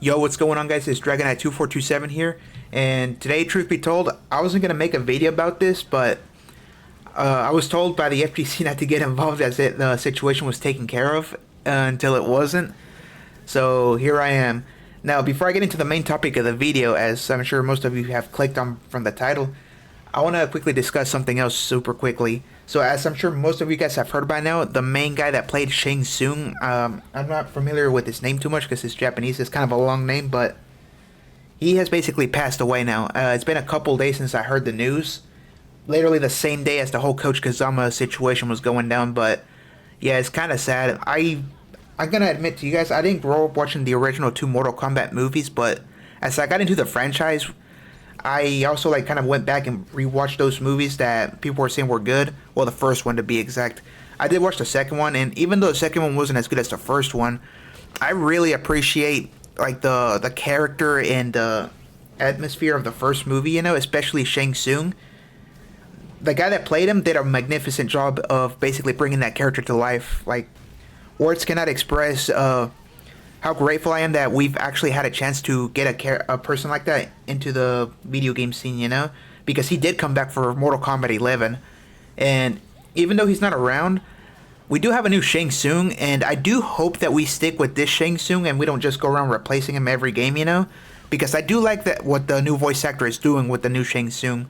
Yo, what's going on, guys? It's Dragonite2427 here, and today, truth be told, I wasn't gonna make a video about this, but I was told by the FTC not to get involved as the situation was taken care of until it wasn't. So here I am. Now, before I get into the main topic of the video, as I'm sure most of you have clicked on from the title, I want to quickly discuss something else super quickly. So as I'm sure most of you guys have heard by now, the main guy that played Shang Tsung, I'm not familiar with his name too much because it's Japanese. It's kind of a long name, but he has basically passed away now. It's been a couple days since I heard the news. Literally the same day as the whole Coach Kazama situation was going down, but yeah, it's kind of sad. I'm gonna admit to you guys, I didn't grow up watching the original two Mortal Kombat movies, but as I got into the franchise, I also kind of went back and rewatched those movies that people were saying were good. Well, the first one to be exact. I did watch the second one, and even though the second one wasn't as good as the first one, I really appreciate the character and the atmosphere of the first movie. Especially Shang Tsung. The guy that played him did a magnificent job of basically bringing that character to life. Words cannot express how grateful I am that we've actually had a chance to get a person like that into the video game scene, because he did come back for Mortal Kombat 11, and even though he's not around, we do have a new Shang Tsung, and I do hope that we stick with this Shang Tsung and we don't just go around replacing him every game, because I do like that what the new voice actor is doing with the new Shang Tsung.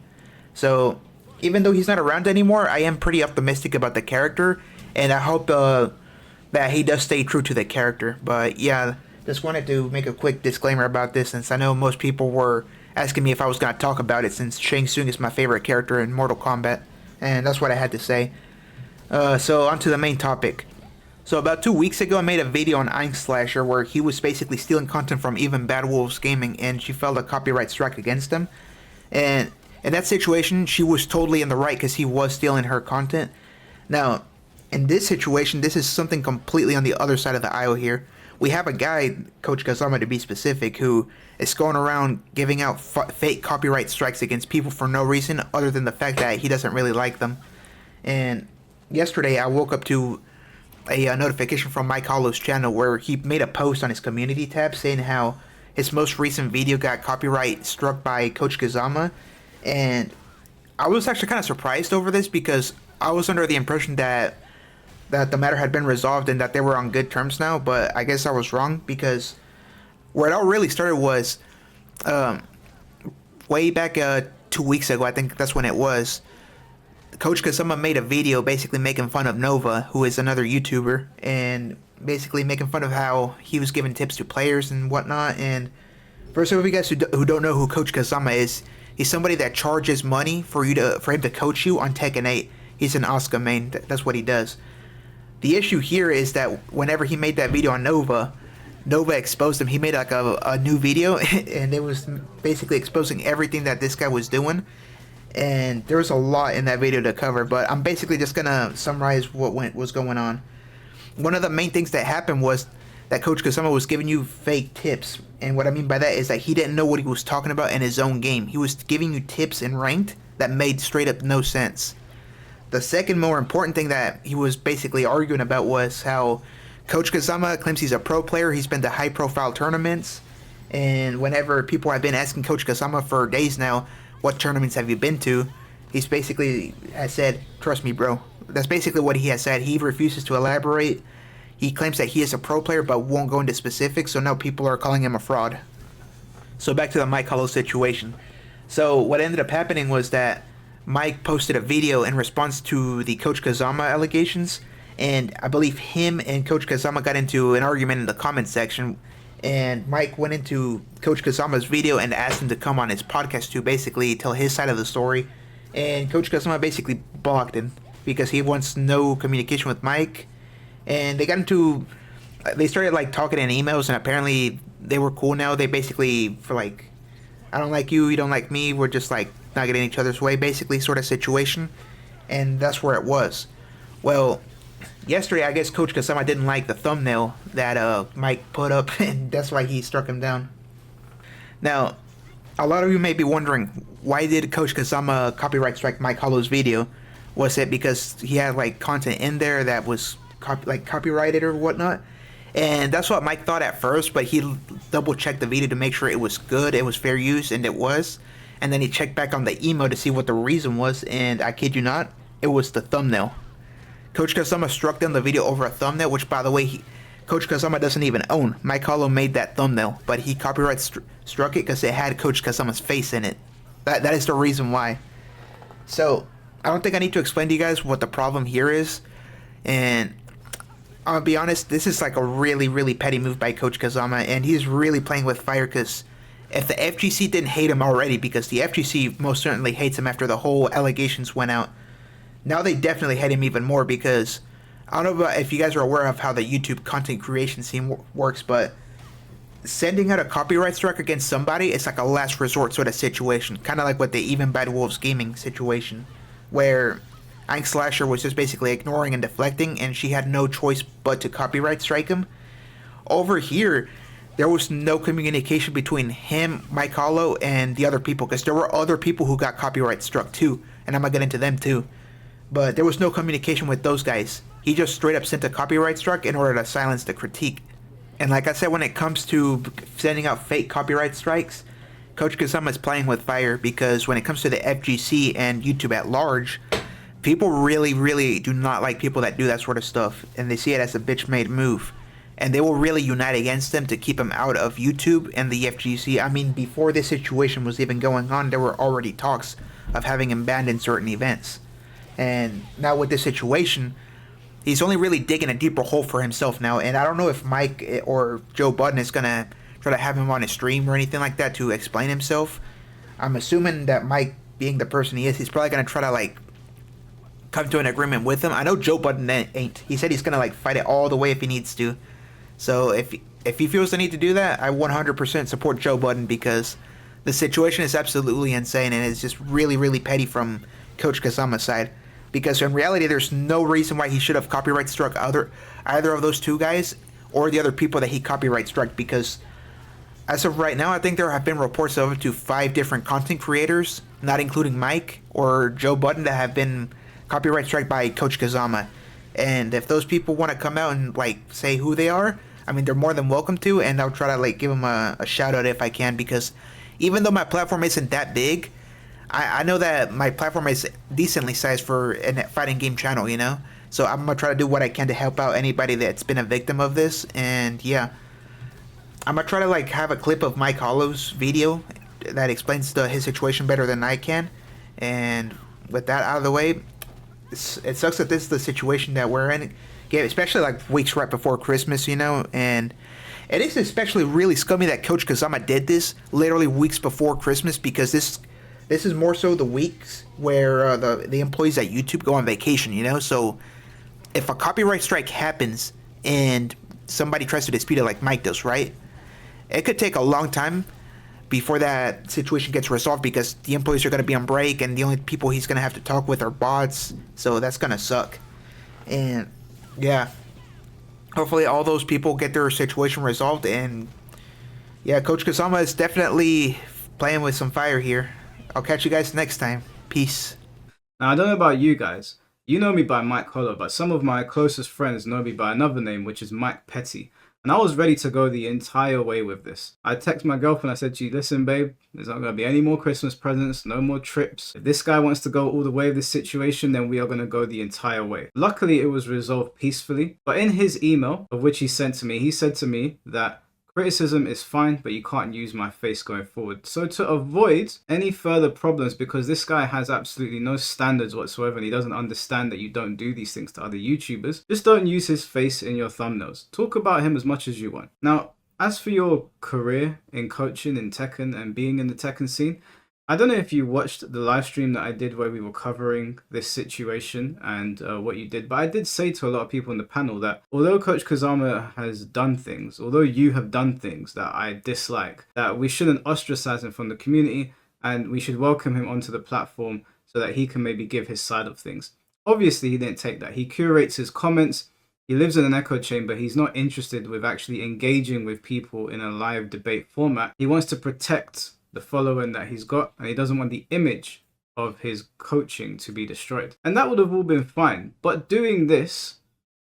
So even though he's not around anymore, I am pretty optimistic about the character, and I hope that he does stay true to the character. But yeah, just wanted to make a quick disclaimer about this, since I know most people were asking me if I was going to talk about it, since Shang Tsung is my favorite character in Mortal Kombat, and that's what I had to say. So on to the main topic. So about 2 weeks ago, I made a video on Slasher where he was basically stealing content from Even Bad Wolves Gaming, and she filed a copyright strike against him. And in that situation, she was totally in the right because he was stealing her content. Now, in this situation, this is something completely on the other side of the aisle here. We have a guy, Coach Kazama to be specific, who is going around giving out fake copyright strikes against people for no reason other than the fact that he doesn't really like them. And yesterday, I woke up to a notification from Mike Hollow's channel where he made a post on his community tab saying how his most recent video got copyright struck by Coach Kazama. And I was actually kind of surprised over this because I was under the impression that the matter had been resolved and that they were on good terms now, but I guess I was wrong, because where it all really started was way back 2 weeks ago. I think that's when it was. Coach Kazama made a video basically making fun of Nova, who is another YouTuber, and basically making fun of how he was giving tips to players and whatnot. And for some of you guys who don't know who Coach Kazama is, he's somebody that charges money for him to coach you on Tekken 8. He's an Asuka main. That's what he does. The issue here is that whenever he made that video on Nova exposed him. He made a new video, and it was basically exposing everything that this guy was doing. And there was a lot in that video to cover, but I'm basically just gonna summarize what was going on. One of the main things that happened was that Coach Kazama was giving you fake tips, and what I mean by that is that he didn't know what he was talking about in his own game. He was giving you tips in ranked that made straight up no sense. The second more important thing that he was basically arguing about was how Coach Kazama claims he's a pro player. He's been to high profile tournaments, and whenever people have been asking Coach Kazama for days now, what tournaments have you been to, he's basically has said, trust me bro. That's basically what he has said. He refuses to elaborate. He claims that he is a pro player but won't go into specifics, so now people are calling him a fraud. So back to the Mike Hollow situation. So what ended up happening was that Mike posted a video in response to the Coach Kazama allegations, and I believe him and Coach Kazama got into an argument in the comment section, and Mike went into Coach Kazama's video and asked him to come on his podcast to basically tell his side of the story, and Coach Kazama basically blocked him because he wants no communication with Mike, and they started talking in emails, and apparently they were cool now. They basically, for I don't like you, you don't like me, we're just not getting each other's way, basically, sort of situation. And that's where it was. Well, yesterday, I guess Coach Kazama didn't like the thumbnail that Mike put up, and that's why he struck him down. Now, a lot of you may be wondering, why did Coach Kazama copyright strike Mike Hollow's video? Was it because he had content in there that was copyrighted or whatnot? And that's what Mike thought at first, but he double checked the video to make sure it was good, it was fair use, and it was. And then he checked back on the email to see what the reason was, and I kid you not, it was the thumbnail. Coach Kazama struck down the video over a thumbnail, which, by the way, Coach Kazama doesn't even own. Mike Hollow made that thumbnail, but he copyright struck it because it had Coach Kazama's face in it. That is the reason why. So, I don't think I need to explain to you guys what the problem here is. And I'll be honest, this is like a really, really petty move by Coach Kazama, and he's really playing with fire because if the FGC didn't hate him already, because the FGC most certainly hates him after the whole allegations went out, now they definitely hate him even more because I don't know if you guys are aware of how the YouTube content creation scene works, but sending out a copyright strike against somebody is like a last resort sort of situation, kind of like what the Even Bad Wolves gaming situation, where Ink Slasher was just basically ignoring and deflecting, and she had no choice but to copyright strike him. Over here, there was no communication between him, Mike Hollow, and the other people, because there were other people who got copyright struck too, and I'm gonna get into them too. But there was no communication with those guys. He just straight up sent a copyright strike in order to silence the critique. And like I said, when it comes to sending out fake copyright strikes, Coach Kazama is playing with fire because when it comes to the FGC and YouTube at large, people really, really do not like people that do that sort of stuff, and they see it as a bitch-made move. And they will really unite against them to keep him out of YouTube and the FGC. I mean, before this situation was even going on, there were already talks of having him banned in certain events. And now with this situation, he's only really digging a deeper hole for himself now. And I don't know if Mike or Joe Budden is going to try to have him on a stream or anything like that to explain himself. I'm assuming that Mike, being the person he is, he's probably going to try to, like, come to an agreement with him. I know Joe Budden ain't. He said he's going to, like, fight it all the way if he needs to. So if he feels the need to do that, I 100% support Joe Budden because the situation is absolutely insane and it's just really, really petty from Coach Kazama's side. Because in reality, there's no reason why he should have copyright struck either of those two guys or the other people that he copyright struck. Because as of right now, I think there have been reports of up to 5 different content creators, not including Mike or Joe Budden, that have been copyright struck by Coach Kazama. And if those people want to come out and like say who they are, I mean, they're more than welcome to, and I'll try to like give them a shout out if I can. Because even though my platform isn't that big, I know that my platform is decently sized for a fighting game channel, you know? So I'm going to try to do what I can to help out anybody that's been a victim of this. And yeah, I'm going to try to like have a clip of Mike Hollow's video that explains his situation better than I can. And with that out of the way, it sucks that this is the situation that we're in, especially like weeks right before Christmas, you know? And it is especially really scummy that Coach Kazama did this literally weeks before Christmas because this is more so the weeks where the employees at YouTube go on vacation, you know? So if a copyright strike happens and somebody tries to dispute it like Mike does, right? It could take a long time before that situation gets resolved because the employees are going to be on break and the only people he's going to have to talk with are bots. So that's going to suck. And yeah, hopefully all those people get their situation resolved. And yeah, Coach Kazama is definitely playing with some fire here. I'll catch you guys next time. Peace. Now, I don't know about you guys. You know me by Mike Hollow, but some of my closest friends know me by another name, which is Mike Petty. And I was ready to go the entire way with this. I texted my girlfriend, I said, gee, listen, babe, there's not going to be any more Christmas presents, no more trips. If this guy wants to go all the way with this situation, then we are going to go the entire way. Luckily, it was resolved peacefully. But in his email, of which he sent to me, he said to me that criticism is fine, but you can't use my face going forward. So to avoid any further problems, because this guy has absolutely no standards whatsoever and he doesn't understand that you don't do these things to other YouTubers, just don't use his face in your thumbnails. Talk about him as much as you want. Now, as for your career in coaching in Tekken and being in the Tekken scene, I don't know if you watched the live stream that I did where we were covering this situation and what you did, but I did say to a lot of people in the panel that although Coach Kazama has done things, although you have done things that I dislike, that we shouldn't ostracize him from the community and we should welcome him onto the platform so that he can maybe give his side of things. Obviously, he didn't take that. He curates his comments. He lives in an echo chamber. He's not interested with actually engaging with people in a live debate format. He wants to protect the following that he's got, and he doesn't want the image of his coaching to be destroyed. And that would have all been fine. But doing this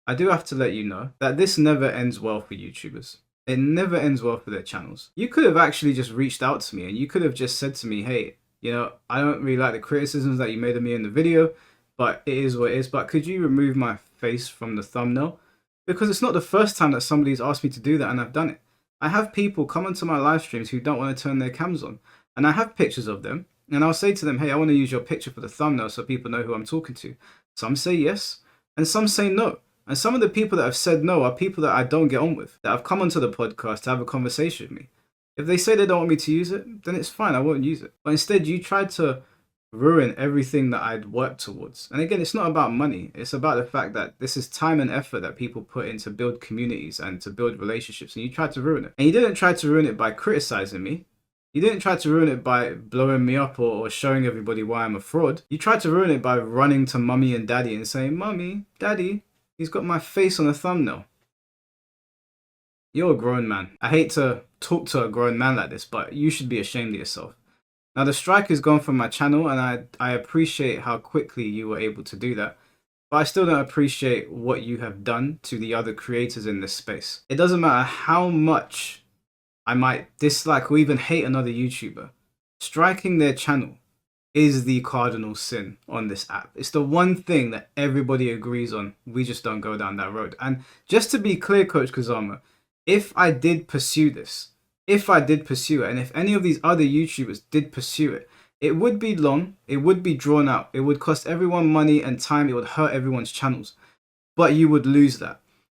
I do have to let you know that this never ends well for YouTubers. It never ends well for their channels. You could have actually just reached out to me and you could have just said to me, hey, you know, I don't really like the criticisms that you made of me in the video, but it is what it is. But could you remove my face from the thumbnail? Because it's not the first time that somebody's asked me to do that and I've done it. I have people come into my live streams who don't want to turn their cams on. And I have pictures of them. And I'll say to them, hey, I want to use your picture for the thumbnail so people know who I'm talking to. Some say yes, and some say no. And some of the people that have said no are people that I don't get on with, that have come onto the podcast to have a conversation with me. If they say they don't want me to use it, then it's fine, I won't use it. But instead, you tried to ruin everything that I'd worked towards. And again, it's not about money. It's about the fact that this is time and effort that people put in to build communities and to build relationships. And you tried to ruin it. And you didn't try to ruin it by criticizing me. You didn't try to ruin it by blowing me up or showing everybody why I'm a fraud. You tried to ruin it by running to mummy and daddy and saying, Mummy, Daddy, he's got my face on the thumbnail. You're a grown man. I hate to talk to a grown man like this, but you should be ashamed of yourself. Now, the strike is gone from my channel, and I appreciate how quickly you were able to do that. But I still don't appreciate what you have done to the other creators in this space. It doesn't matter how much I might dislike or even hate another YouTuber. Striking their channel is the cardinal sin on this app. It's the one thing that everybody agrees on. We just don't go down that road. And just to be clear, Coach Kazama, if I did pursue this, and if any of these other YouTubers did pursue it, it would be long, it would be drawn out, it would cost everyone money and time, it would hurt everyone's channels. But you would lose that.